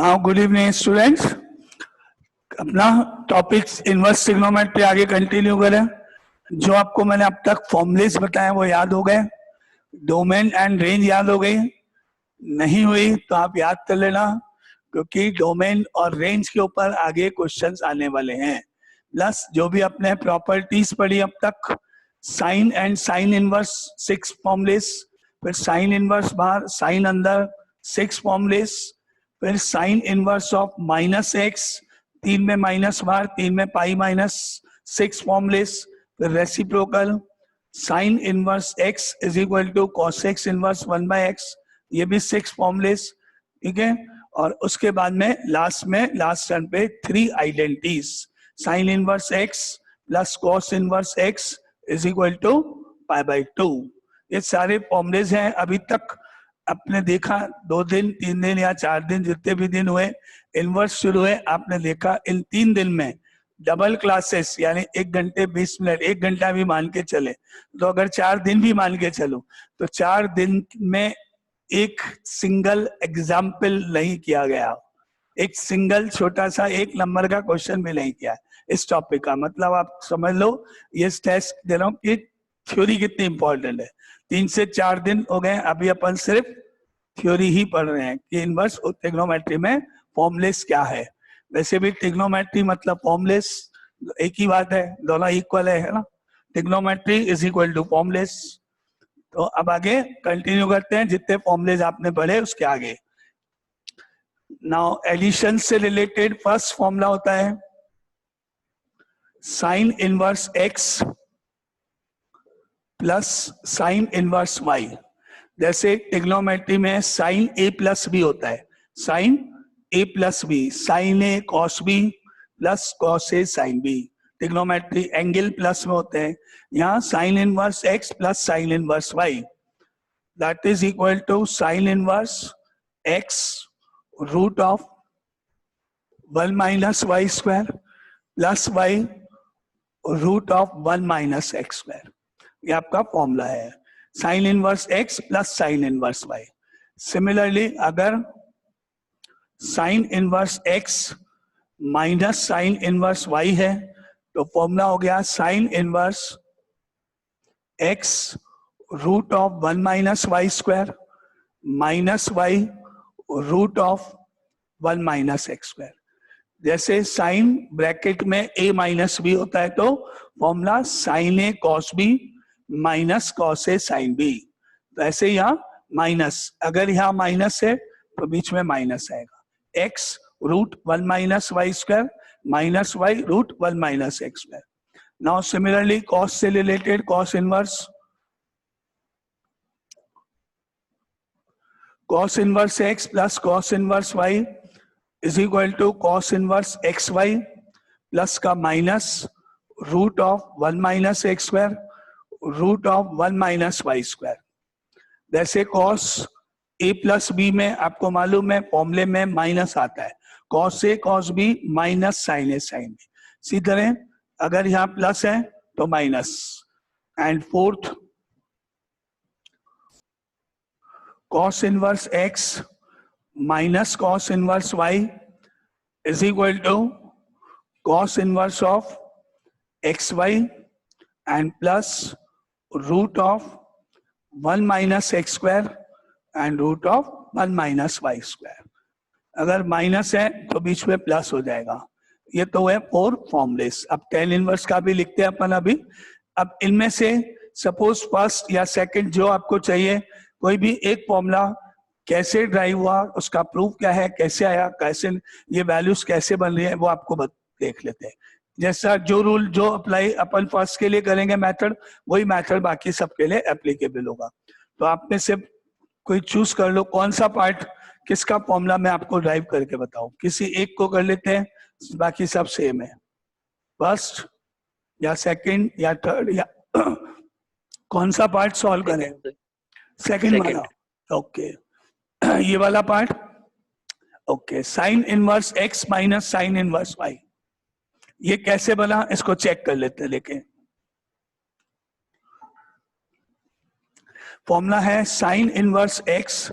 Now good evening students. अपना topics inverse trigonometry आगे continue करें। जो आपको मैंने अब तक फॉर्मूलेस बताए वो याद हो गए, डोमेन एंड रेंज याद हो गई। नहीं हुई तो आप याद कर लेना, क्योंकि डोमेन और रेंज के ऊपर आगे क्वेश्चंस आने वाले हैं। प्लस जो भी अपने प्रॉपर्टीज पढ़ी अब तक, sine and sine inverse 6 formulas, फिर साइन इनवर्स बाहर साइन अंदर 6 फॉर्मूलेस, फिर sine inverse of minus x 3 में माइनस बाहर 3 में पाई माइनस 6 फॉर्मूलेस, फिर reciprocal sine inverse x is equal to cos x inverse 1/x, ये भी 6 फॉर्मूलेस। ठीक है, और उसके बाद में लास्ट टर्न पे 3 identities, sine inverse x plus cos inverse x is equal to π/2। ये सारे फॉर्मूलेज हैं। अभी तक आपने देखा 2 दिन 3 दिन या 4 दिन जितने भी दिन हुए इनवर्स शुरू हुए, आपने देखा इन 3 दिन में डबल क्लासेस यानी 1 घंटे 20 मिनट, 1 घंटा भी मान के चले तो, अगर 4 दिन भी मान के चलो तो 4 दिन में एक सिंगल एग्जाम्पल नहीं किया गया, एक सिंगल छोटा सा 1 नंबर का क्वेश्चन भी नहीं किया इस टॉपिक का। मतलब आप समझ लो ये टेस्ट दे रहा हूँ कि थ्योरी कितनी इंपॉर्टेंट है। 3 से 4 दिन हो गए, अभी अपन सिर्फ थ्योरी ही पढ़ रहे हैं कि इनवर्स ट्रिग्नोमेट्री में फॉर्मूलेस क्या है। वैसे भी ट्रिग्नोमेट्री मतलब फॉर्मूलेस एक ही बात है, दोनों इक्वल है ना। Trigonometry is equal to formulas. तो अब आगे कंटिन्यू करते हैं, जितने फॉर्मूलेस आपने पढ़े उसके आगे। नाउ एडिशन से रिलेटेड फर्स्ट फॉर्मूला होता है sine inverse x plus sine inverse y. जैसे ट्रिग्नोमेट्री में साइन ए प्लस बी होता है, sine A plus B, sine A cos B plus cos A sine B. Trigonometry angle plus में होते हैं। यहाँ sine inverse x plus sine inverse y, that is equal to sine inverse x root of 1 minus y square plus Y root of 1 minus x square. ये आपका formula है, sine inverse x plus sine inverse y. Similarly अगर sine inverse x minus sine inverse y है तो formula हो गया sine inverse x root of 1 minus y square minus y root of 1 minus x square. जैसे sine bracket में a minus B होता है तो formula sine A cos B minus cos A sine B. तो ऐसे यहाँ माइनस, अगर यहाँ माइनस है तो बीच में माइनस आएगा, x root 1 minus y square minus y root 1 minus x square. Now similarly cos से related cos inverse x plus cos inverse y is equal to cos inverse x y plus का minus root of 1 minus x square root of 1 minus y square. जैसे cos A plus B में आपको मालूम है फॉर्मूले में minus आता है, cos A cos B minus sign A sine b. इसी तरह अगर यहाँ प्लस है तो minus. And fourth cos inverse x minus cos inverse y is equal to cos inverse of x y and plus root of 1 minus x square and root of 1 minus y square. अगर minus है तो बीच में plus हो जाएगा। ये तो है 4 formulas. अब tan इनवर्स का भी लिखते हैं अपन अभी। अब इनमें से सपोज फर्स्ट या सेकंड जो आपको चाहिए, कोई भी एक फॉर्मूला कैसे ड्राइव हुआ, उसका प्रूफ क्या है, कैसे आया, कैसे ये वैल्यूज कैसे बन रही है, वो आपको देख लेते हैं। जैसा जो रूल जो अप्लाई अपन फर्स्ट के लिए करेंगे मेथड, वही मेथड बाकी सबके लिए एप्लीकेबल होगा। तो आप में से कोई चूज कर लो कौन सा पार्ट किसका फॉर्मूला मैं आपको ड्राइव करके बताऊं। किसी एक को कर लेते हैं, बाकी सब सेम है। फर्स्ट या सेकंड या थर्ड या कौन सा पार्ट सॉल्व करें? सेकंड वाला। ओके, ये वाला part. Okay, sine inverse x minus sine inverse y, ये कैसे बना इसको चेक कर लेते हैं। देखें फॉर्मूला है sine inverse x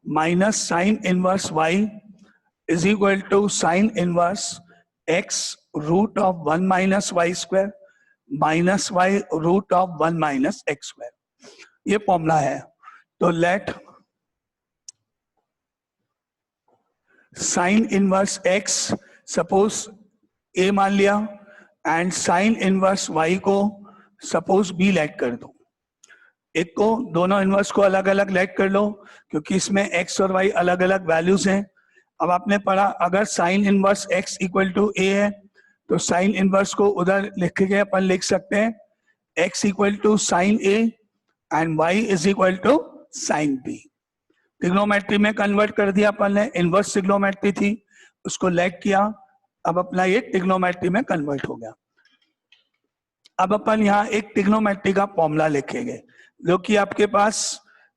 minus sine inverse y is equal to sine inverse x root of 1 minus y square minus y root of 1 minus x square, ये फॉर्मूला है। तो let sine inverse x suppose a मान लिया and sine inverse y को suppose b let कर दो। एक को दोनों इनवर्स को अलग अलग लेट कर लो क्योंकि इसमें x और y अलग अलग वैल्यूज हैं। अब आपने पढ़ा अगर sine inverse x equal to a है तो साइन इनवर्स को उधर लिख के अपन लिख सकते हैं x equal to sine a and y is equal to sine b। Trigonometry में कन्वर्ट कर दिया अपन ने, इनवर्स ट्रिग्नोमेट्री थी उसको लेट किया, अब अपना ये ट्रिग्नोमेट्री में कन्वर्ट हो गया। अब अपन यहाँ एक ट्रिग्नोमेट्री का फॉर्मूला लिखेंगे जो कि आपके पास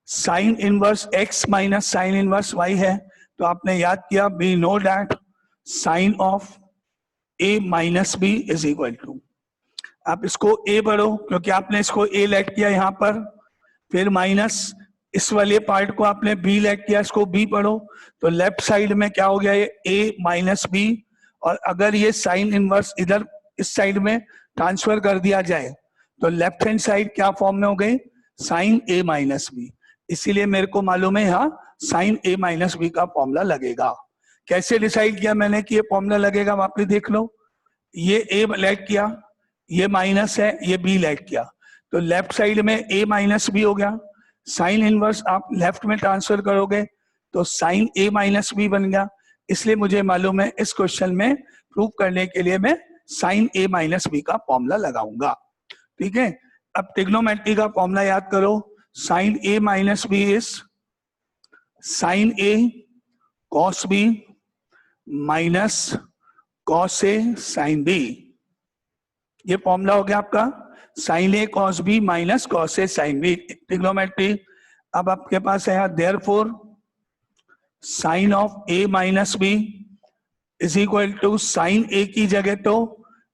sine inverse x minus sine inverse y है। तो आपने याद किया we know that sine of a minus b is equal to, आप इसको a पढ़ो क्योंकि आपने इसको a लेट किया यहाँ पर, फिर माइनस इस वाले पार्ट को आपने b लेट किया, इसको b पढ़ो। तो लेफ्ट साइड में क्या हो गया ये a माइनस b, और अगर ये साइन इनवर्स इधर इस साइड में ट्रांसफर कर दिया जाए तो लेफ्ट हैंड साइड क्या फॉर्म में हो गई साइन a माइनस b। इसीलिए मेरे को मालूम है यहाँ साइन a माइनस b का फॉर्मूला लगेगा। कैसे डिसाइड किया मैंने कि ये फॉर्मूला लगेगा, वापस देख लो। ये a लेट किया, ये माइनस है, ये b लेट किया, तो लेफ्ट साइड में a माइनस b हो गया। साइन इनवर्स आप लेफ्ट में ट्रांसफर करोगे तो साइन a माइनस b बन गया। इसलिए मुझे मालूम है इस क्वेश्चन में प्रूव करने के लिए मैं साइन a माइनस b का फॉर्मूला लगाऊंगा। ठीक है, अब ट्रिग्नोमेट्री का फॉर्मूला याद करो, sine a minus b is sine a cos b minus cos a sine b। ये फॉर्मूला हो गया आपका sine a cos b minus cos a sine b trigonometry. अब आपके पास है therefore sine of a minus b is equal to sine a की जगह तो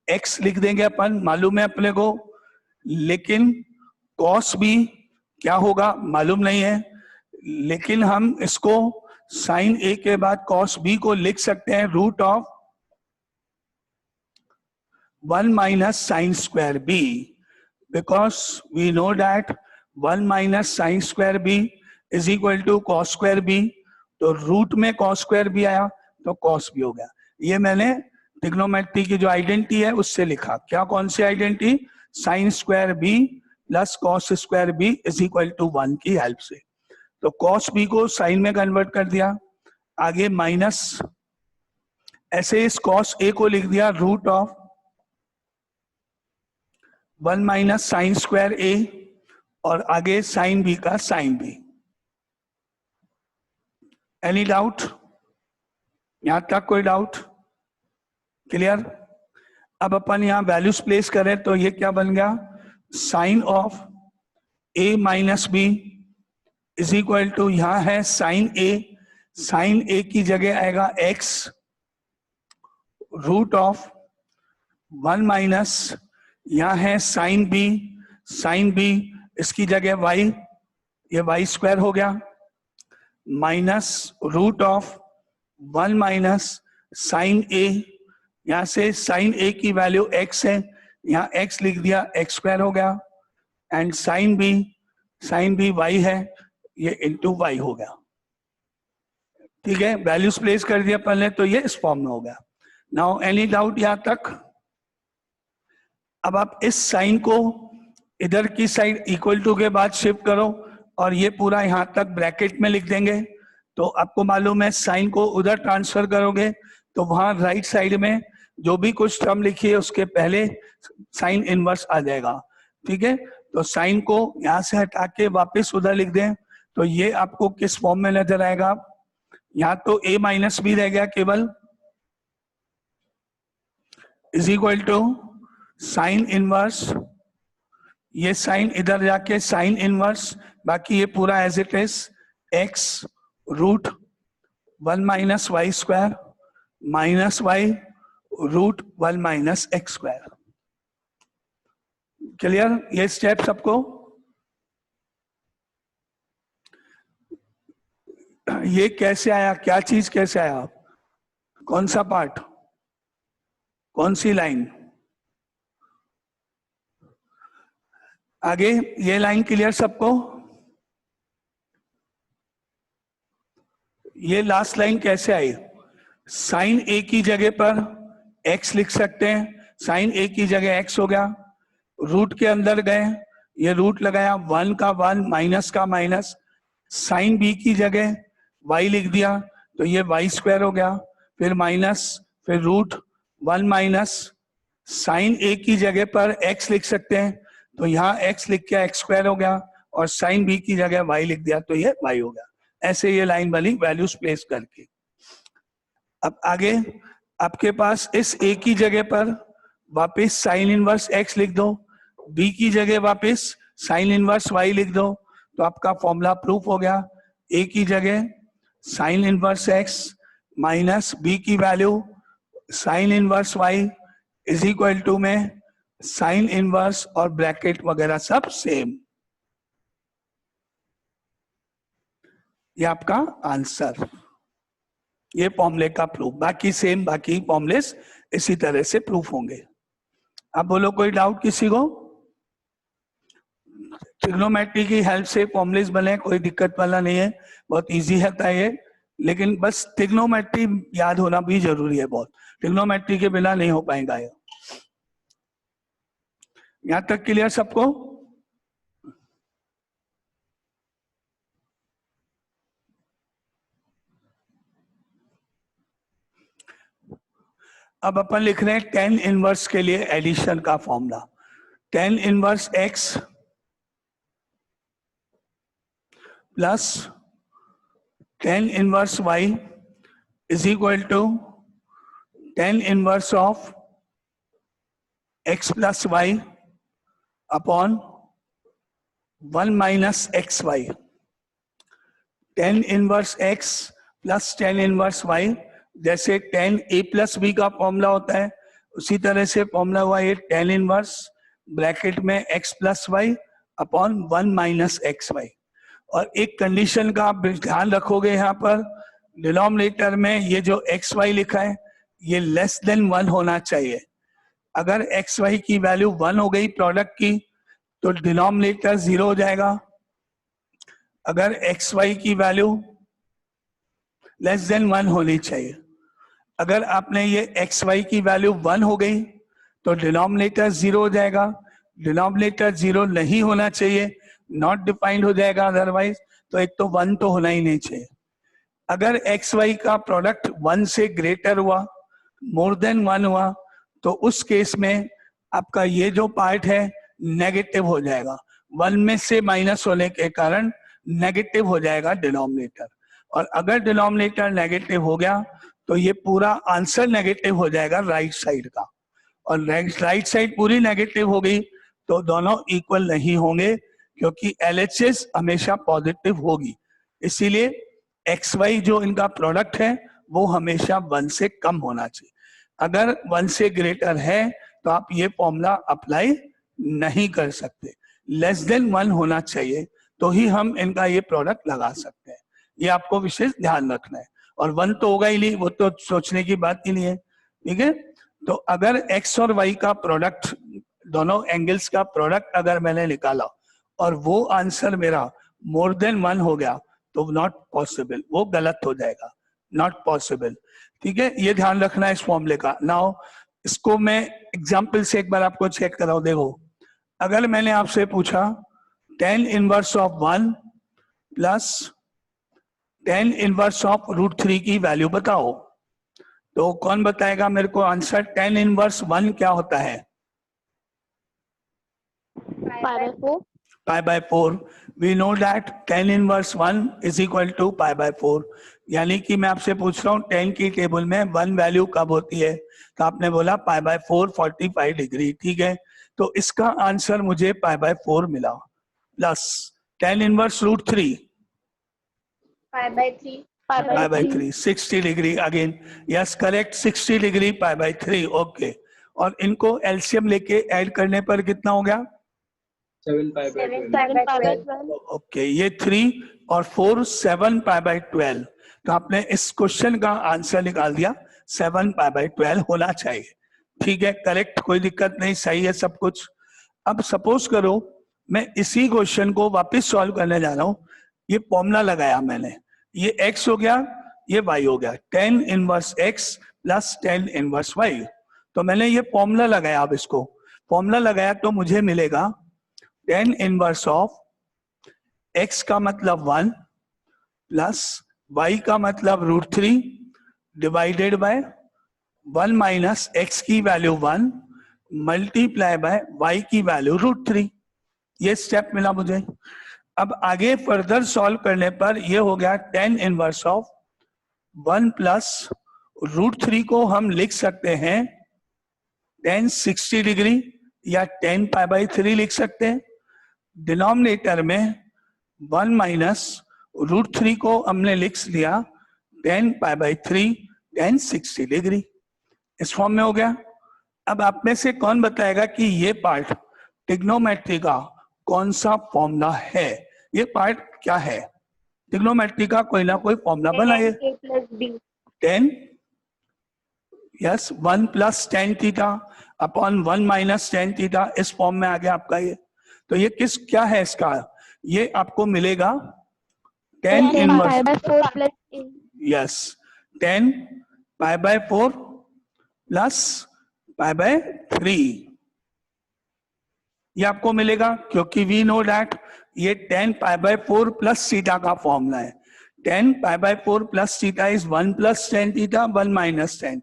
x लिख देंगे अपन, मालूम है अपने को, लेकिन कॉस b क्या होगा मालूम नहीं है, लेकिन हम इसको साइन a के बाद कॉस b को लिख सकते हैं root of 1 minus sine square b, because we know that 1 minus sine square b is equal to cos square b। तो रूट में कॉस स्क्वायर b आया तो कॉस b हो गया। ये मैंने ट्रिग्नोमेट्री की जो आइडेंटिटी है उससे लिखा। क्या, कौन सी identity, sine square b plus cos square b is equal to 1 की हेल्प से। तो कॉस b को साइन में कन्वर्ट कर दिया, आगे माइनस, ऐसे इस कॉस a को लिख दिया root of 1 minus sine square a, और आगे साइन b का साइन b। एनी डाउट, यहां तक कोई डाउट, क्लियर? अब अपन यहां वैल्यूज प्लेस करें तो ये क्या बन गया, sine of a minus b is equal to, यहां है साइन a, साइन a की जगह आएगा x रूट ऑफ 1 माइनस, यहां है साइन b, साइन b इसकी जगह y, ये y स्क्वायर हो गया, minus root of 1 minus sine a, यहां से साइन a की वैल्यू x है, यहां x लिख दिया, x स्क्वायर हो गया, एंड साइन b y है, ये इंटू y हो गया। ठीक है, वैल्यूज प्लेस कर दिया पहले तो ये इस फॉर्म में हो गया। नाउ एनी डाउट यहां तक? अब आप इस साइन को इधर की साइड इक्वल टू के बाद शिफ्ट करो और ये पूरा यहां तक ब्रैकेट में लिख देंगे। तो आपको मालूम है साइन को उधर ट्रांसफर करोगे तो वहां राइट साइड में जो भी कुछ टर्म लिखी है उसके पहले साइन इनवर्स आ जाएगा। ठीक है, तो साइन को यहां से हटा के वापस उधर लिख दें तो ये आपको किस फॉर्म में नजर आएगा, यहाँ तो a माइनस बी रह गया केवल, is equal to sine inverse, ये साइन इधर जाके साइन इनवर्स, बाकी ये पूरा as it is x root 1 minus y square minus y root 1 minus x square. Clear ये स्टेप सबको? ये कैसे आया, क्या चीज कैसे आया? कौन सा पार्ट, कौन सी लाइन? आगे ये लाइन क्लियर सबको? ये लास्ट लाइन कैसे आई? साइन ए की जगह पर x लिख सकते हैं, साइन ए की जगह x हो गया, रूट के अंदर गए, ये रूट लगाया, 1 का 1 माइनस का माइनस, साइन बी की जगह y लिख दिया तो ये y स्क्वायर हो गया, फिर माइनस, फिर रूट 1 माइनस, साइन ए की जगह पर x लिख सकते हैं तो यहाँ x लिख के x स्क्वायर हो गया, और साइन बी की जगह y लिख दिया तो ये y हो गया। ऐसे ये लाइन बनी वैल्यूज प्लेस करके। अब आगे आपके पास इस a की जगह पर वापस साइन इनवर्स x लिख दो, b की जगह वापस साइन इनवर्स y लिख दो, तो आपका फॉर्मूला प्रूफ हो गया। a की जगह sine inverse x minus b की value sine inverse y is equal to में साइन इनवर्स और ब्रैकेट वगैरह सब सेम। ये आपका आंसर, ये फॉर्मूले का प्रूफ, बाकी सेम, बाकी फॉर्मूलेस इसी तरह से प्रूफ होंगे। अब बोलो कोई डाउट किसी को? ट्रिग्नोमेट्री की हेल्प से फॉर्मूलेस बने, कोई दिक्कत वाला नहीं है, बहुत इजी है ये, लेकिन बस ट्रिग्नोमेट्री याद होना भी जरूरी है बहुत, ट्रिग्नोमेट्री के बिना नहीं हो पाएगा ये। यहां तक क्लियर सबको? अब अपन लिख रहे हैं tan इनवर्स के लिए एडिशन का formula, tan inverse x plus tan inverse y is equal to tan inverse of x plus y upon 1 minus x y. tan inverse x plus tan inverse y, जैसे tan a plus b का formula होता है उसी तरह से formula हुआ ये tan inverse bracket में x plus y upon 1 minus x y. और एक कंडीशन का आप ध्यान रखोगे, यहाँ पर डिनोमिनेटर में ये जो एक्स वाई लिखा है ये लेस देन 1 होना चाहिए। अगर एक्स वाई की वैल्यू 1 हो गई प्रोडक्ट की तो डिनोमिनेटर 0 हो जाएगा। अगर एक्स वाई की वैल्यू लेस देन 1 होनी चाहिए। अगर आपने ये एक्स वाई की वैल्यू 1 हो गई तो डिनोमिनेटर 0 हो जाएगा। डिनोमिनेटर 0 नहीं होना चाहिए, नॉट डिफाइंड हो जाएगा अदरवाइज, तो एक तो 1 तो होना ही नहीं चाहिए। अगर एक्स वाई का प्रोडक्ट 1 से ग्रेटर हुआ, मोर देन 1 हुआ, तो उस केस में आपका ये जो पार्ट है नेगेटिव हो जाएगा, 1 में से माइनस होने के कारण नेगेटिव हो जाएगा डिनोमिनेटर। और अगर डिनोमिनेटर नेगेटिव हो गया तो ये पूरा आंसर नेगेटिव हो जाएगा राइट साइड का, और राइट साइड पूरी नेगेटिव हो गई तो दोनों इक्वल नहीं होंगे, क्योंकि LHS हमेशा पॉजिटिव होगी। इसीलिए XY जो इनका प्रोडक्ट है वो हमेशा 1 से कम होना चाहिए। अगर 1 से ग्रेटर है तो आप ये फॉर्मूला अप्लाई नहीं कर सकते, लेस देन 1 होना चाहिए तो ही हम इनका ये प्रोडक्ट लगा सकते हैं। ये आपको विशेष ध्यान रखना है। और 1 तो होगा ही नहीं, वो तो सोचने की बात ही नहीं है, ठीक है। तो अगर x और y का प्रोडक्ट, दोनों एंगल्स का प्रोडक्ट अगर मैंने निकाला और वो आंसर मेरा मोर देन 1 हो गया तो नॉट पॉसिबल, वो गलत हो जाएगा, नॉट पॉसिबल, ठीक है। ये ध्यान रखना है इस फॉर्मूले का। नाउ इसको मैं एग्जांपल से एक बार आपको चेक कराओ। देखो, अगर मैंने आपसे पूछा tan inverse of 1 plus tan inverse of √3 की वैल्यू बताओ, तो कौन बताएगा मेरे को आंसर? tan इनवर्स 1 क्या होता है? Pi by 4। We know that tan inverse 1 is equal to pi by 4। यानी कि मैं आपसे पूछ रहा हूँ tan की टेबल में 1 वैल्यू कब होती है, तो आपने बोला पाई बाय 4 45 डिग्री, ठीक है। तो इसका आंसर मुझे पाई बाय 4 मिला, plus tan inverse √3 pi by 3 60 degree, again yes correct, 60 degree pi by 3, okay. और इनको एलसीएम लेके ऐड करने पर कितना हो गया? 7 पाई बाय 12। ओके, ये 3 और 4 7 पाई बाय 12। तो आपने इस क्वेश्चन का आंसर निकाल दिया 7π/12 होना चाहिए। ठीक है, करेक्ट, कोई दिक्कत नहीं, सही है सब कुछ। अब सपोज करो मैं इसी क्वेश्चन को वापस सॉल्व करने जा रहा हूं। ये फॉर्मूला लगाया मैंने, ये x हो गया, ये y हो गया, tan inverse x plus tan inverse y। तो मैंने ये फॉर्मूला लगाया। अब इसको फॉर्मूला लगाया तो मुझे मिलेगा tan इनवर्स ऑफ x का मतलब 1 प्लस y का मतलब √3 डिवाइडेड बाय 1 माइनस x की वैल्यू 1 मल्टीप्लाई बाय y की वैल्यू √3। ये स्टेप मिला मुझे। अब आगे फर्दर सॉल्व करने पर ये हो गया tan इनवर्स ऑफ 1 प्लस √3 को हम लिख सकते हैं tan 60 डिग्री या tan π/3 लिख सकते हैं। डिनोमिनेटर में 1 माइनस √3 को हमने लिख लिया tan π/3 tan 60 डिग्री। इस फॉर्म में हो गया। अब आप में से कौन बताएगा कि ये पार्ट ट्रिग्नोमेट्री का कौन सा फॉर्मूला है? ये पार्ट क्या है? ट्रिग्नोमेट्री का कोई ना कोई फॉर्मूला बनाइए। tan, yes, 1 plus tan theta upon 1 minus tan theta, इस फॉर्म में आ गया आपका ये। तो ये किस क्या है इसका? ये आपको मिलेगा tan inverse, yes, tan π/4 plus π/3 ये आपको मिलेगा, क्योंकि वी नो डैट ये tan π/4 प्लस थीटा का फॉर्मूला है। tan π/4 plus theta is 1 plus tan theta 1 minus tan।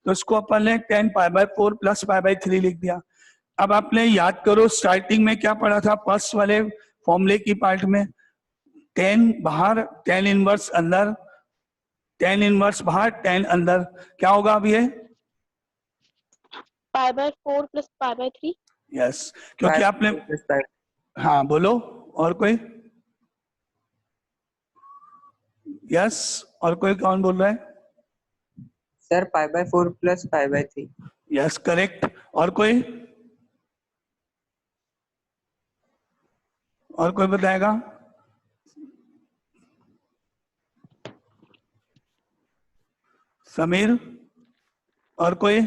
तो इसको अपन ने tan π/4 प्लस π/3 लिख दिया। अब आपने याद करो स्टार्टिंग में क्या पढ़ा था फर्स्ट वाले फॉर्मूले की पार्ट में? tan बाहर, tan इनवर्स अंदर, tan इनवर्स बाहर, tan अंदर, क्या होगा अब ये? π/4 प्लस π/3। यस, क्योंकि आपने, हाँ बोलो, और कोई? यस, और कोई कौन बोल रहा है? Sir π/4 plus π/3। Yes, correct. और कोई? और कोई बताएगा? समीर, और कोई?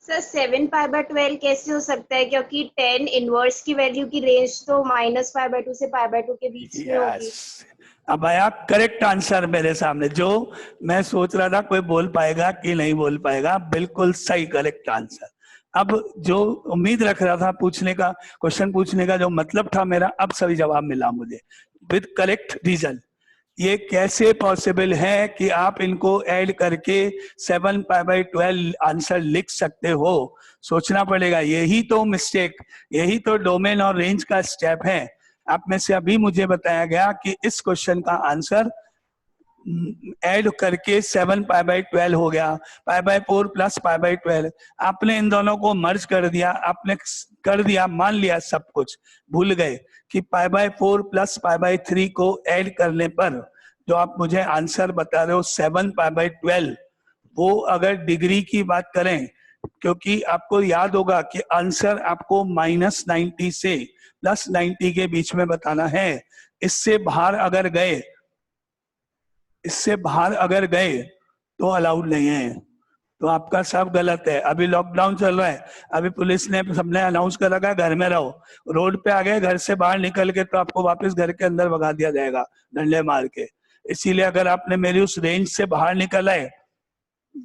सर 7π/12 कैसे हो सकता है, क्योंकि tan इनवर्स की वैल्यू की रेंज तो -π/2 से π/2 के बीच में होगी। अब आया करेक्ट आंसर मेरे सामने। जो मैं सोच रहा था कोई बोल पाएगा कि नहीं बोल पाएगा, बिल्कुल सही करेक्ट आंसर। अब जो उम्मीद रख रहा था पूछने का, क्वेश्चन पूछने का जो मतलब था मेरा, अब सही जवाब मिला मुझे विद करेक्ट रीजन। ये कैसे पॉसिबल है कि आप इनको ऐड करके 7π/12 आंसर लिख सकते हो? सोचना पड़ेगा। यही तो मिस्टेक, यही तो डोमेन और रेंज का स्टेप है। आप में से अभी मुझे बताया गया कि इस क्वेश्चन का आंसर ऐड करके 7π/12 हो गया, π/4 प्लस π/12। आपने इन दोनों को मर्ज कर दिया, आपने कर दिया, मान लिया, सब कुछ भूल गए कि π/4 प्लस π/3 को ऐड करने पर जो आप मुझे आंसर बता रहे हो 7π/12, वो अगर डिग्री की बात करें, क्योंकि आपको याद होगा कि आंसर आपको -90 से +90 के बीच में बताना है। इससे बाहर अगर गए तो अलाउड नहीं है, तो आपका सब गलत है। अभी लॉकडाउन चल रहा है, अभी पुलिस ने सबने अनाउंस कर रखा है घर में रहो। रोड पे आ गए, घर से बाहर निकल के तो आपको वापस घर के अंदर भगा दिया जाएगा डंडे मार के। इसीलिए अगर आपने मेरी उस रेंज से बाहर निकल आए,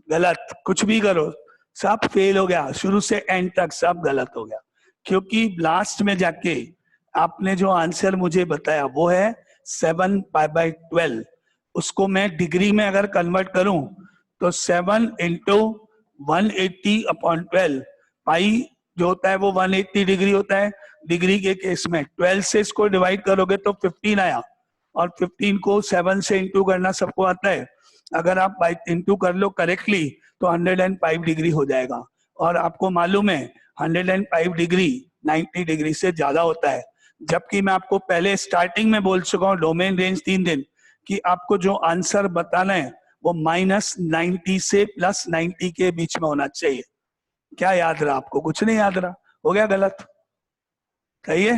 गलत, कुछ भी करो, सब फेल हो गया, शुरू से एंड तक सब गलत हो गया। क्योंकि लास्ट में जाके आपने जो आंसर मुझे बताया वो है 7π/12। उसको मैं डिग्री में अगर कन्वर्ट करूं तो 7 × 180/12, पाई जो होता है वो 180 डिग्री होता है डिग्री के केस में। 12 से इसको डिवाइड करोगे तो 15 आया, और 15 को 7 से इंटू करना सबको आता है। अगर आप इंटू कर लो करेक्टली तो 105 डिग्री हो जाएगा। और आपको मालूम है 105 डिग्री 90 डिग्री से ज्यादा होता है। जबकि मैं आपको पहले स्टार्टिंग में बोल चुका हूँ डोमेन रेंज 3 दिन, कि आपको जो आंसर बताना है वो -90 से +90 के बीच में होना चाहिए। क्या याद रहा आपको? कुछ नहीं याद रहा, हो गया गलत। सही है,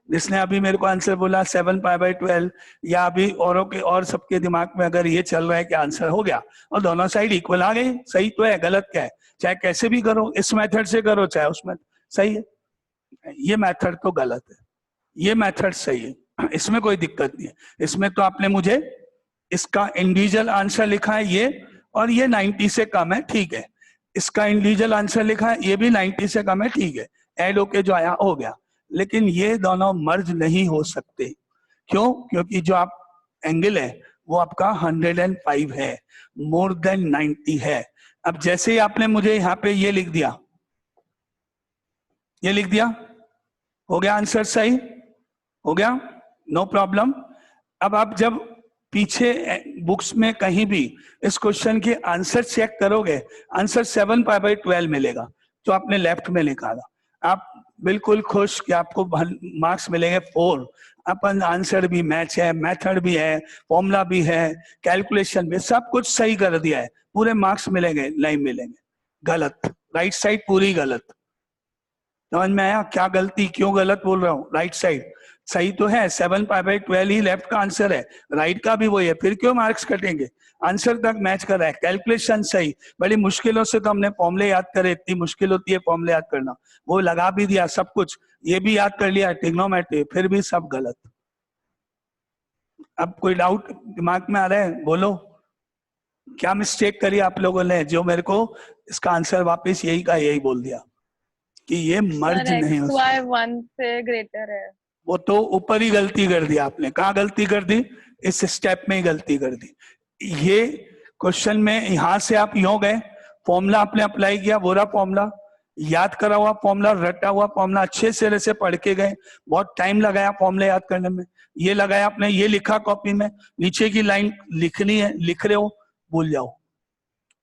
जिसने अभी मेरे को आंसर बोला 7π/12, या अभी औरों के और सबके दिमाग में अगर ये चल रहा है कि आंसर हो गया और दोनों साइड इक्वल आ गई, सही तो है, गलत क्या है? चाहे कैसे भी करो, इस मेथड से करो चाहे उसमें, सही है। ये मेथड तो गलत है, ये मेथड सही है, इसमें कोई दिक्कत नहीं है। इसमें तो आपने मुझे इसका इंडिविजुअल आंसर लिखा है ये, और ये 90 से कम है, ठीक है। इसका इंडिविजुअल आंसर लिखा है, ये भी 90 से कम है, ठीक है। ऐड होके जो आया हो गया, लेकिन ये दोनों मर्ज नहीं हो सकते। क्यों? क्योंकि जो आप एंगल है वो आपका 105 है, मोर देन 90 है। अब जैसे ही आपने मुझे यहाँ पे ये लिख दिया, ये लिख दिया, हो गया आंसर सही, हो गया, नो प्रॉब्लम। अब आप जब पीछे बुक्स में कहीं भी इस क्वेश्चन के आंसर चेक करोगे, आंसर 7π/12 मिलेगा, जो आपने लेफ्ट में लिखा था। आप बिल्कुल खुश कि आपको मार्क्स मिलेंगे 4। अपन आंसर भी मैच है, मेथड भी है, फॉर्मूला भी है, कैलकुलेशन भी, सब कुछ सही कर दिया है, पूरे मार्क्स मिलेंगे, नहीं मिलेंगे, गलत, राइट साइड पूरी गलत। समझ में आया क्या गलती, क्यों गलत बोल रहा हूँ? राइट साइड सही तो है, 7π/12 ही लेफ्ट का आंसर है, राइट का भी वही है, फिर क्यों मार्क्स कटेंगे? आंसर तक मैच कर रहा है, कैलकुलेशन सही। बड़ी मुश्किलों से तो हमने फॉर्मूले याद करे, इतनी मुश्किल होती है फॉर्मूले याद करना, वो लगा भी दिया सब कुछ, ये भी याद कर लिया ट्रिग्नोमेट्री, फिर भी सब गलत। अब कोई डाउट दिमाग में आ रहा है? बोलो, क्या मिस्टेक करी आप लोगों ने जो मेरे को इसका आंसर वापस यही का यही बोल दिया कि ये मर्ज नहीं हो सकता? XY 1 से ग्रेटर है। वो तो ऊपर ही गलती कर दी आपने। कहाँ गलती कर दी? इस स्टेप में ही गलती कर दी। ये क्वेश्चन में यहां से आप यूं गए, फॉर्मूला आपने अप्लाई किया, बोरा फॉर्मूला, याद करा हुआ फॉर्मूला, रटा हुआ फॉर्मूला, अच्छे सिरे से पढ़ के गए, बहुत टाइम लगाया फॉर्मूला याद करने में, ये लगाया आपने, ये लिखा कॉपी में, नीचे की लाइन लिखनी है, लिख रहे हो, भूल जाओ,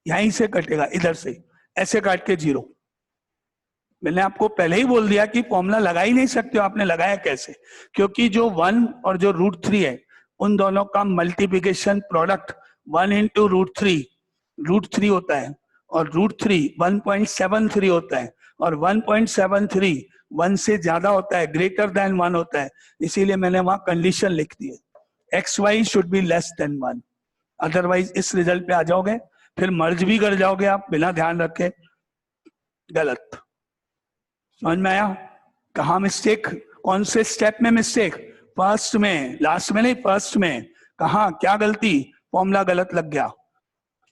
यहीं से कटेगा, इधर से ऐसे काट के 0। मैंने आपको पहले ही बोल दिया कि फॉर्मूला लगा ही नहीं सकते हो, आपने लगाया कैसे? क्योंकि जो 1 और जो √3 है, उन दोनों का मल्टीप्लिकेशन प्रोडक्ट 1 × √3 होता है, और √3 1.73 होता है, और 1.73 1 से ज्यादा होता है, ग्रेटर देन 1 होता है, इसीलिए मैंने वहां कंडीशन लिख दी है, XY should be less than 1, otherwise इस रिजल्ट पे आ जाओगे, फिर मर्ज भी कर जाओगे आप बिना ध्यान रखे, गलत। समझ में आया? कहाँ मिस्टेक, कौन से स्टेप में मिस्टेक? फर्स्ट में, लास्ट में नहीं, फर्स्ट में। कहाँ, क्या गलती? फॉर्मूला गलत लग गया,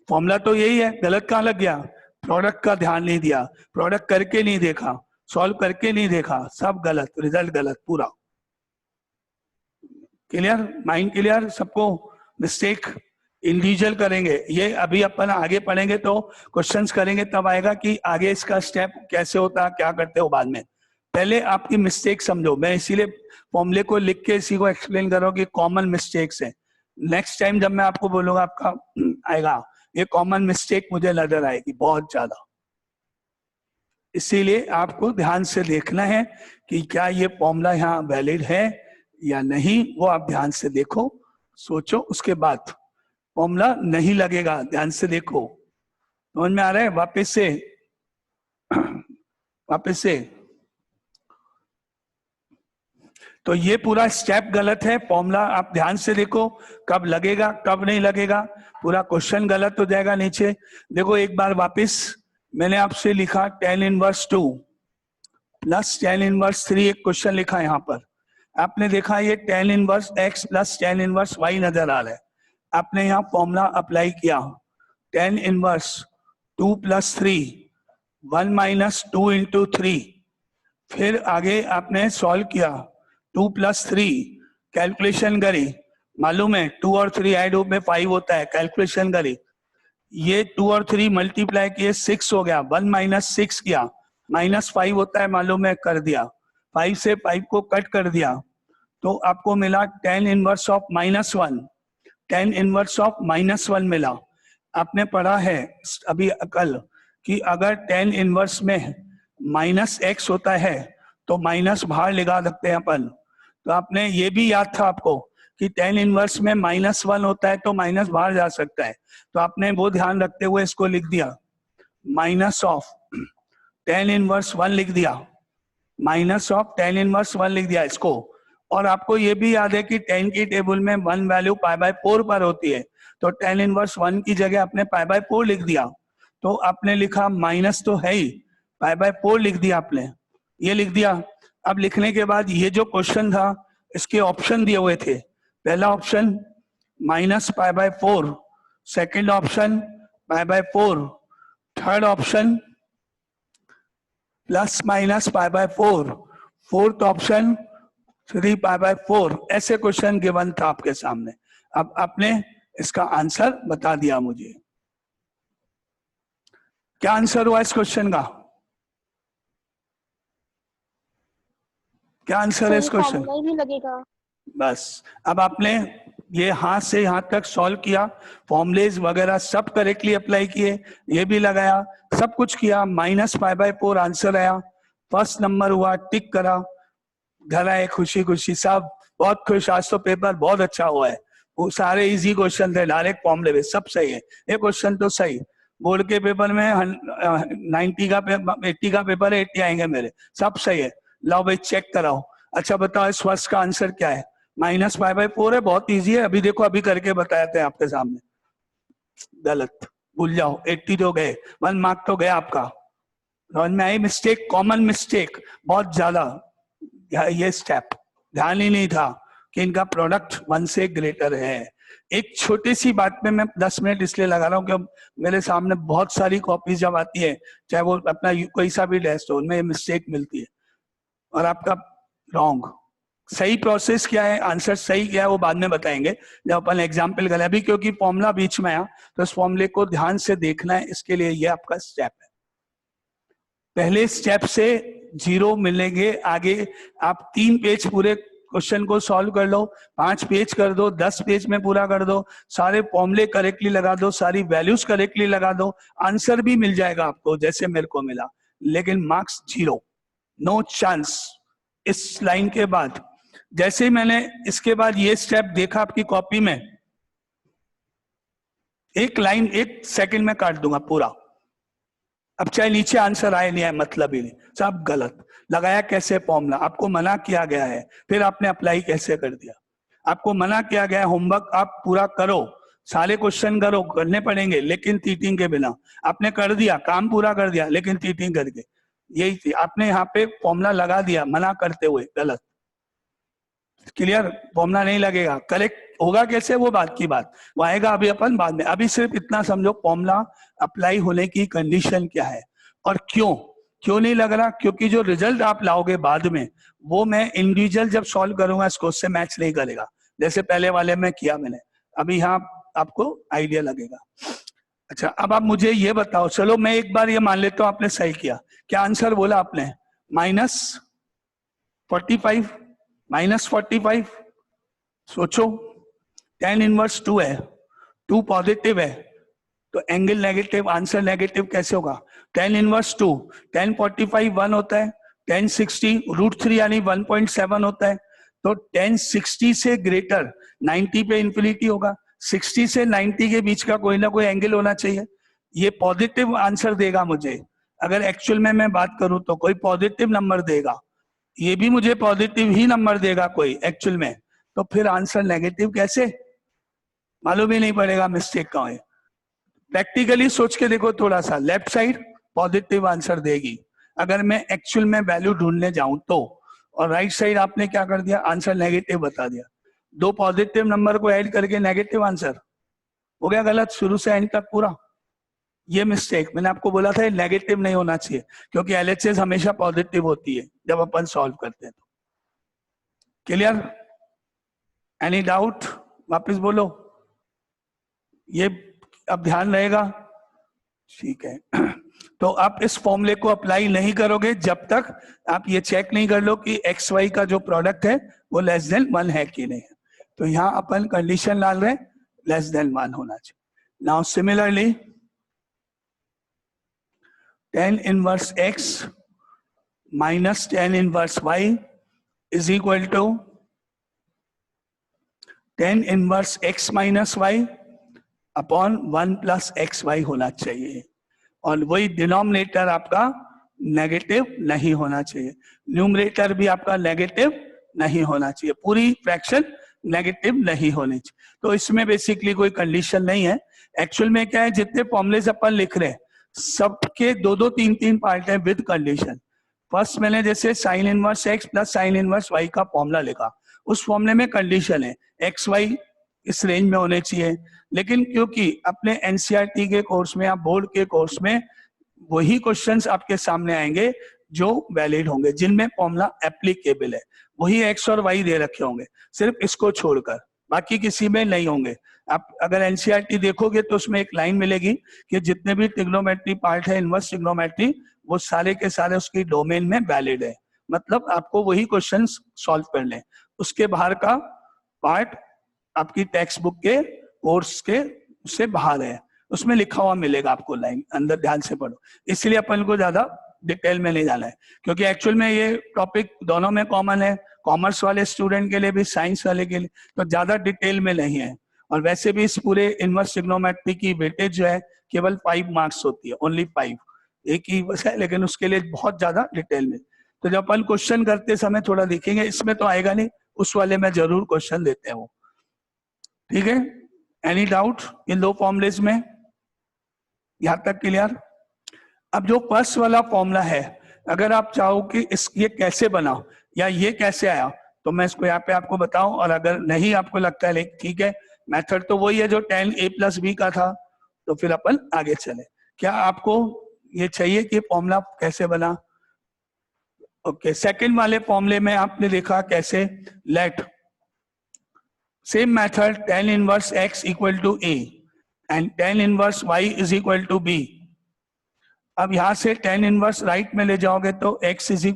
फॉर्मूला तो यही है, गलत कहाँ लग गया? प्रोडक्ट का ध्यान नहीं दिया, प्रोडक्ट करके नहीं देखा, सॉल्व करके नहीं देखा, सब गलत, रिजल्ट गलत पूरा। क्लियर? माइंड क्लियर सबको? मिस्टेक इंडिविजुअल करेंगे, ये अभी अपन आगे पढ़ेंगे तो क्वेश्चंस करेंगे, तब आएगा कि आगे इसका स्टेप कैसे होता है, क्या करते हो बाद में। पहले आपकी मिस्टेक समझो, मैं इसीलिए फॉर्मूले को लिख के इसी को एक्सप्लेन कर रहा हूं कि कॉमन मिस्टेक्स है। नेक्स्ट टाइम जब मैं आपको बोलूंगा, आपका आएगा ये कॉमन मिस्टेक मुझे नजर आएगी बहुत ज्यादा, इसीलिए आपको ध्यान से देखना है कि क्या ये फॉर्मूला यहाँ वैलिड है या नहीं, वो आप ध्यान से देखो, सोचो, उसके बाद फॉर्मूला नहीं लगेगा, ध्यान से देखो। समझ में आ रहा है? वापस से वापस से, तो ये पूरा स्टेप गलत है, फॉर्मूला आप ध्यान से देखो, कब लगेगा कब नहीं लगेगा, पूरा क्वेश्चन गलत हो जाएगा नीचे। देखो एक बार वापस, मैंने आपसे लिखा tan inverse 2 plus tan inverse 3, एक क्वेश्चन लिखा यहाँ पर, आपने देखा ये tan inverse x plus tan inverse y नजर आ रहा है, आपने यहाँ फॉर्मूला अप्लाई किया, tan इनवर्स 2 + 3 1 - 2 × 3, फिर आगे आपने सॉल्व किया, 2 + 3 कैलकुलेशन करी, मालूम है 2 और 3 ऐड हो में 5 होता है, कैलकुलेशन करी, ये 2 और 3 मल्टीप्लाई किए 6 हो गया, 1 - 6 किया, -5 होता है मालूम है, कर दिया, 5 से 5 को कट कर दिया, तो आपको मिला tan inverse of -1, tan inverse of -1 मिला। आपने पढ़ा है अभी कल कि अगर tan इनवर्स में -x होता है तो माइनस बाहर लगा सकते हैं अपन, तो आपने ये भी याद था आपको कि tan इनवर्स में -1 होता है तो माइनस बाहर जा सकता है, तो आपने वो ध्यान रखते हुए इसको लिख दिया, माइनस ऑफ tan इनवर्स 1 लिख दिया, माइनस ऑफ tan इनवर्स 1 लिख दिया इसको, और आपको ये भी याद है कि 10 की टेबल में 1 वैल्यू π/4 पर होती है, तो tan इनवर्स 1 की जगह आपने π/4 लिख दिया, तो आपने लिखा माइनस तो है ही, π/4 लिख दिया आपने, ये लिख दिया। अब लिखने के बाद ये जो क्वेश्चन था इसके ऑप्शन दिए हुए थे, पहला option minus π/4, second option π/4, third option plus minus π/4, fourth option 3π/4, ऐसे क्वेश्चन गिवन था आपके सामने। अब आपने इसका आंसर बता दिया मुझे, क्या आंसर हुआ इस क्वेश्चन का? क्या आंसर है इस क्वेश्चन? नहीं लगेगा। बस अब आपने ये हाथ से यहां तक सॉल्व किया, फॉर्मुलेज वगैरह सब करेक्टली अप्लाई किए, ये भी लगाया, सब कुछ किया, माइनस π/4 आंसर आया, फर्स्ट नंबर हुआ, टिक करा, घर आए खुशी खुशी, सब बहुत खुश, आज तो पेपर बहुत अच्छा हुआ है, वो सारे इजी क्वेश्चन थे, डायरेक्ट फॉर्मुले में सब सही है। ये क्वेश्चन तो सही, बोर्ड के पेपर में 90 का 80 का पेपर है, 80 आएंगे मेरे, सब सही है। लाओ भाई चेक कराओ। अच्छा बताओ इस फर्स्ट का आंसर क्या है? माइनस π/4 है, बहुत इजी है, अभी देखो अभी करके बताए थे आपके सामने। गलत, भूल जाओ, 80 तो गए, 1 मार्क तो गया आपका। समझ में आई मिस्टेक, कॉमन मिस्टेक बहुत ज्यादा, ये स्टेप ध्यान ही नहीं था कि इनका प्रोडक्ट 1 से ग्रेटर है। एक छोटी सी बात में मैं 10 मिनट इसलिए लगा रहा हूँ कि अब मेरे सामने बहुत सारी कॉपीज जब आती है, चाहे वो अपना कोई सा भी टेस्ट हो, उनमें मिस्टेक मिलती है और आपका रॉन्ग। सही प्रोसेस क्या है, आंसर सही क्या है, वो बाद में बताएंगे जब अपन एग्जाम्पल करें। अभी क्योंकि फॉर्मूला बीच में आया तो इस फॉर्मूले को ध्यान से देखना है, इसके लिए ये आपका स्टेप है। पहले स्टेप से 0 मिलेंगे, आगे आप 3 पेज पूरे क्वेश्चन को सॉल्व कर लो, 5 पेज कर दो, 10 पेज में पूरा कर दो, सारे फॉर्मूले करेक्टली लगा दो, सारी वैल्यूज करेक्टली लगा दो, आंसर भी मिल जाएगा आपको जैसे मेरे को मिला, लेकिन मार्क्स 0, नो चांस। इस लाइन के बाद जैसे ही मैंने इसके बाद ये स्टेप देखा आपकी कॉपी में, एक लाइन 1 सेकंड में काट दूंगा पूरा। अब चाहे नीचे आंसर आए नहीं आए मतलब ही नहीं, सब गलत लगाया। कैसे फॉर्मूला आपको मना किया गया है, फिर आपने अप्लाई कैसे कर दिया? आपको मना किया गया है होमवर्क आप पूरा करो, सारे क्वेश्चन करो, करने पड़ेंगे लेकिन चीटिंग के बिना। आपने कर दिया, काम पूरा कर दिया लेकिन चीटिंग करके, यही थी आपने यहाँ पे फॉर्मूला लगा दिया मना करते हुए, गलत। क्लियर? फॉर्मूला नहीं लगेगा, करेक्ट होगा कैसे वो बात की बात, वो आएगा अभी अपन बाद में। अभी सिर्फ इतना समझो फॉर्मूला अप्लाई होने की कंडीशन क्या है और क्यों नहीं लग रहा, क्योंकि जो रिजल्ट आप लाओगे बाद में वो मैं इंडिविजुअल जब सॉल्व करूंगा इसको उससे मैच नहीं करेगा, जैसे पहले वाले में किया मैंने। अभी यहाँ आपको आइडिया लगेगा। अच्छा अब आप मुझे ये बताओ, चलो मैं एक बार ये मान लेता हूँ आपने सही किया, क्या आंसर बोला आपने? -45 सोचो, tan इनवर्स 2 है, 2 पॉजिटिव है तो एंगल नेगेटिव, आंसर नेगेटिव कैसे होगा? tan इनवर्स 2, tan 45 1 होता है, tan 60 √3 यानी 1.7 होता है, तो tan 60 से ग्रेटर 90 पे इन्फिनिटी होगा, 60 से 90 के बीच का कोई ना कोई एंगल होना चाहिए, ये पॉजिटिव आंसर देगा मुझे। अगर एक्चुअल में मैं बात करूं तो कोई पॉजिटिव नंबर देगा, ये भी मुझे पॉजिटिव ही नंबर देगा कोई एक्चुअल में, तो फिर आंसर नेगेटिव कैसे? मालूम ही नहीं पड़ेगा मिस्टेक कहाँ है। प्रैक्टिकली सोच के देखो थोड़ा सा, लेफ्ट साइड पॉजिटिव आंसर देगी अगर मैं एक्चुअल में वैल्यू ढूंढने जाऊं तो, और राइट साइड आपने क्या कर दिया, आंसर नेगेटिव बता दिया। 2 पॉजिटिव नंबर को ऐड करके नेगेटिव आंसर हो गया गलत शुरू से एंड तक पूरा। ये मिस्टेक मैंने आपको बोला था, नेगेटिव नहीं होना चाहिए क्योंकि LHS हमेशा पॉजिटिव होती है जब अपन सॉल्व करते हैं तो। क्लियर? Any doubt? वापस बोलो, ये अब ध्यान रहेगा, ठीक है। तो आप इस फॉर्मूले को अप्लाई नहीं करोगे जब तक आप ये चेक नहीं कर लो कि XY का जो प्रोडक्ट है वो लेस देन 1 है कि नहीं है। तो यहाँ अपन कंडीशन डाल रहे हैं लेस देन 1 होना चाहिए। Now similarly tan inverse x minus tan inverse y is equal to tan inverse x minus y upon 1 plus XY होना चाहिए, और वही डिनोमिनेटर आपका नेगेटिव नहीं होना चाहिए, न्यूमरेटर भी आपका नेगेटिव नहीं होना चाहिए, पूरी फ्रैक्शन नेगेटिव नहीं होनी चाहिए। तो इसमें बेसिकली कोई कंडीशन नहीं है। एक्चुअल में क्या है, जितने फॉर्मुलेज अपन लिख रहे हैं सबके दो दो तीन तीन पार्ट है विद कंडीशन। फर्स्ट मैंने जैसे sine inverse x plus sine inverse y का फॉर्मूला लिखा, उस फॉर्मूले में कंडीशन है एक्स वाई इस रेंज में होने चाहिए। लेकिन क्योंकि अपने एनसीईआरटी के कोर्स में या बोर्ड के कोर्स में वही क्वेश्चंस आपके सामने आएंगे जो वैलिड होंगे, जिनमें फॉर्मूला एप्लीकेबल है, वही एक्स और वाई दे रखे होंगे, सिर्फ इसको छोड़कर, बाकी किसी में नहीं होंगे। आप अगर एनसीईआरटी देखोगे तो उसमें एक लाइन मिलेगी कि जितने भी ट्रिग्नोमेट्री पार्ट है इनवर्स ट्रिग्नोमेट्री, वो सारे के सारे उसकी डोमेन में वैलिड है। मतलब आपको वही क्वेश्चन सॉल्व करने, उसके बाहर का पार्ट आपकी टेक्स्ट बुक के कोर्स के से बाहर है, उसमें लिखा हुआ मिलेगा आपको लाइन, अंदर ध्यान से पढ़ो। इसलिए अपन को ज्यादा डिटेल में नहीं जाना है, क्योंकि एक्चुअल में ये टॉपिक दोनों में कॉमन है, कॉमर्स वाले स्टूडेंट के लिए भी साइंस वाले के लिए, तो ज्यादा डिटेल में नहीं है। और वैसे भी इस पूरे इनवर्स ट्रिग्नोमेट्री की वेटेज जो है केवल 5 मार्क्स होती है, ओनली 5, एक ही बस है, लेकिन उसके लिए बहुत ज्यादा डिटेल में। तो जब अपन क्वेश्चन करते समय थोड़ा देखेंगे, इसमें तो आएगा नहीं, उस वाले में जरूर क्वेश्चन देते हैं वो। ठीक है, एनी डाउट इन दो फॉर्मुलेज में? यहां तक क्लियर? अब जो फर्स्ट वाला फॉर्मूला है, अगर आप चाहो कि ये कैसे बना या ये कैसे आया, तो मैं इसको यहाँ पे आपको बताऊं, और अगर नहीं आपको लगता है ठीक है मेथड तो वही है जो tan a + b का था, तो फिर अपन आगे चले। क्या आपको ये चाहिए कि फॉर्मूला कैसे बना? ओके, सेकंड वाले फॉर्मूले में आपने देखा कैसे, let same method tan inverse x = a and tan inverse y = b। अब यहां से tan इनवर्स राइट में ले जाओगे तो x =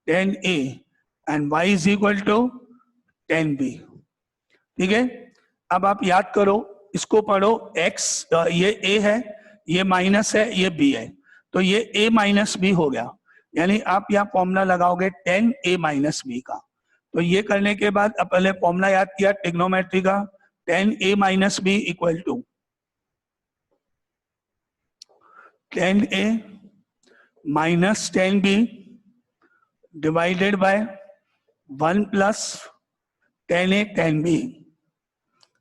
tan a and y = tan b। ठीक है, अब आप याद करो, इसको पढ़ो, x ये a है, ये माइनस है, ये b है, तो ये a - b हो गया। यानी आप यहाँ फॉर्मूला लगाओगे tan a - b का। तो ये करने के बाद अब पहले फॉर्मूला याद किया ट्रिग्नोमेट्री का, tan a - b = tan a - tan b divided by 1 + tan a tan b।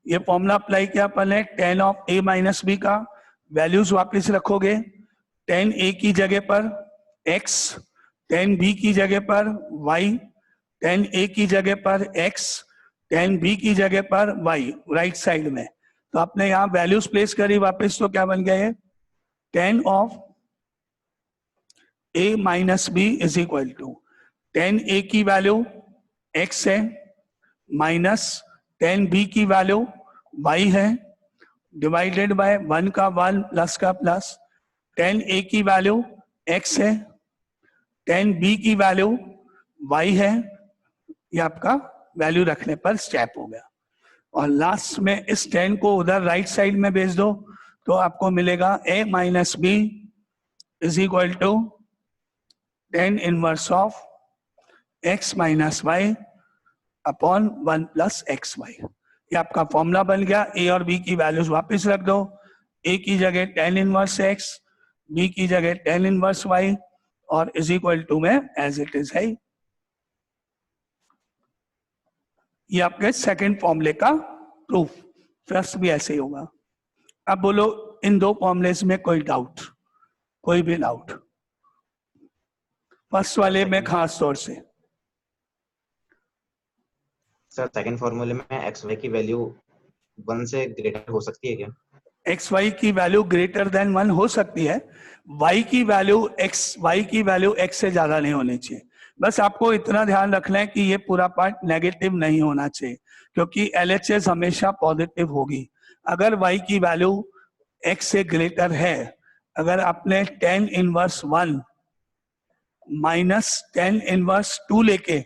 ये फॉर्मूला अप्लाई किया पहले, tan ऑफ a - b का वैल्यूज वापस रखोगे, tan a की जगह पर x, tan b की जगह पर y, tan a की जगह पर x, tan b की जगह पर y, राइट साइड में। तो आपने यहाँ वैल्यूज प्लेस करी वापस, तो क्या बन गया है, tan of a - b = tan a की वैल्यू x है माइनस tan b की वैल्यू y है, डिवाइडेड बाय 1 का 1 प्लस का प्लस, tan a की वैल्यू x है, tan b की वैल्यू y है, ये आपका वैल्यू रखने पर स्टेप हो गया। और लास्ट में इस tan को उधर राइट साइड में भेज दो, तो आपको मिलेगा a - b = tan inverse of x - y upon 1 + xy। ये आपका फॉर्मूला बन गया। a और b की वैल्यूज वापस रख दो, a की जगह tan इनवर्स x, b की जगह tan इनवर्स y, और = में एज इट इज है। ये आपके सेकंड फॉर्मूले का प्रूफ। फर्स्ट भी ऐसे ही होगा। अब बोलो इन दो फॉर्मूलेस में कोई डाउट, कोई भी डाउट? फर्स्ट वाले में खास तौर से सर सेकंड फॉर्मूले में एक्स वाई की वैल्यू 1 से ग्रेटर हो सकती है क्या? एक्स वाई की वैल्यू ग्रेटर देन 1 हो सकती है, वाई की वैल्यू एक्स से ज्यादा नहीं होनी चाहिए। बस आपको इतना ध्यान रखना है कि ये पूरा पार्ट नेगेटिव नहीं होना चाहिए, क्योंकि LHS हमेशा पॉजिटिव होगी। अगर y की वैल्यू x से ग्रेटर है, अगर आपने tan inverse 1 minus tan inverse 2 लेके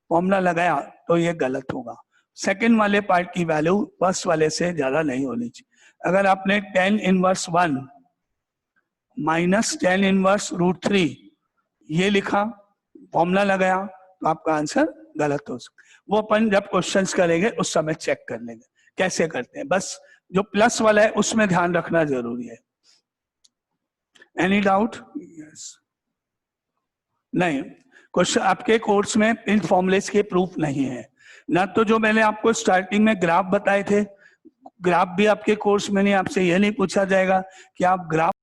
फॉर्मूला लगाया तो ये गलत होगा। सेकंड वाले पार्ट की वैल्यू फर्स्ट वाले से ज्यादा नहीं होनी चाहिए। अगर आपने tan inverse 1 minus tan inverse √3 ये लिखा, फॉर्मूला लगाया, तो आपका आंसर गलत हो सकता है। वो अपन जब क्वेश्चंस करेंगे उस समय चेक कर लेंगे कैसे करते हैं। बस जो प्लस वाला है उसमें ध्यान रखना जरूरी है। Any doubt? यस, नहीं, क्वेश्चन आपके कोर्स में इन फॉर्मुलेस के प्रूफ नहीं है ना। तो जो मैंने आपको स्टार्टिंग में ग्राफ बताए थे, ग्राफ भी आपके कोर्स में नहीं, आपसे यह नहीं पूछा जाएगा कि आप ग्राफ